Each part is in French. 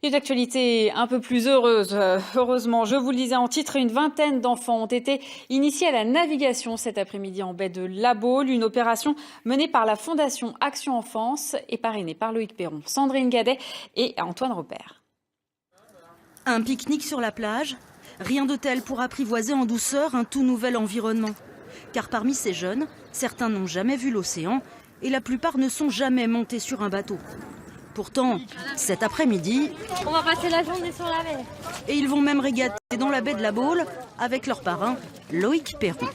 Une actualité un peu plus heureuse. Heureusement, je vous le disais en titre, une vingtaine d'enfants ont été initiés à la navigation cet après-midi en baie de La Baule. Une opération menée par la Fondation Action Enfance et parrainée par Loïc Perron, Sandrine Gadet et Antoine Repère. Un pique-nique sur la plage, rien de tel pour apprivoiser en douceur un tout nouvel environnement. Car parmi ces jeunes, certains n'ont jamais vu l'océan et la plupart ne sont jamais montés sur un bateau. Pourtant, cet après-midi, on va passer la journée sur la mer. Et ils vont même régater dans la baie de La Baule avec leur parrain, Loïc Perron.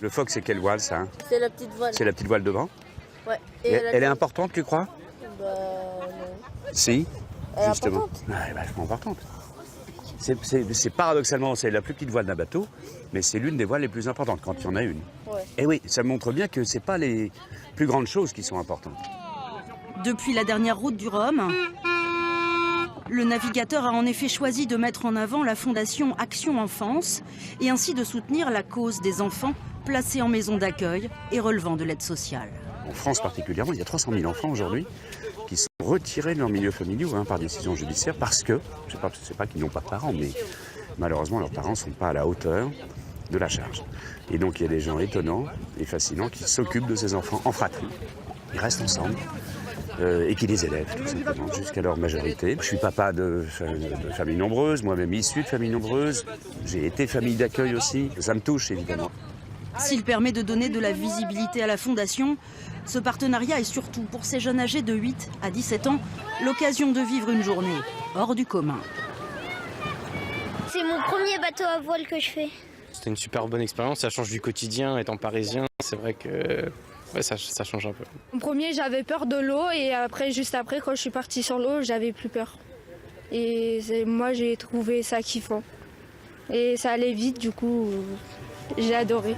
Le phoque, c'est quelle voile, ça? C'est la petite voile. C'est la petite voile devant? Ouais. Elle est importante, tu crois? Bah non. Si, Elle est justement. importante. Elle est vachement importante. C'est paradoxalement, c'est la plus petite voile d'un bateau, mais c'est l'une des voiles les plus importantes, quand il y en a une. Ouais. Et oui, ça montre bien que ce n'est pas les plus grandes choses qui sont importantes. Depuis la dernière route du Rhum, le navigateur a en effet choisi de mettre en avant la Fondation Action Enfance et ainsi de soutenir la cause des enfants placés en maison d'accueil et relevant de l'aide sociale. En France particulièrement, il y a 300 000 enfants aujourd'hui qui sont retirés de leur milieu familial par décision judiciaire parce que, c'est pas qu'ils n'ont pas de parents, mais malheureusement leurs parents ne sont pas à la hauteur de la charge. Et donc il y a des gens étonnants et fascinants qui s'occupent de ces enfants en fratrie. Ils restent ensemble. Et qui les élèvent tout simplement jusqu'à leur majorité. Je suis papa de famille nombreuse, moi-même issu de famille nombreuse. J'ai été famille d'accueil aussi. Ça me touche évidemment. S'il permet de donner de la visibilité à la Fondation, ce partenariat est surtout pour ces jeunes âgés de 8 à 17 ans l'occasion de vivre une journée hors du commun. C'est mon premier bateau à voile que je fais. C'était une super bonne expérience, ça change du quotidien étant parisien. C'est vrai que ça change un peu. Au premier, j'avais peur de l'eau et juste après, quand je suis partie sur l'eau, j'avais plus peur. Et moi, j'ai trouvé ça kiffant. Et ça allait vite, du coup, j'ai adoré.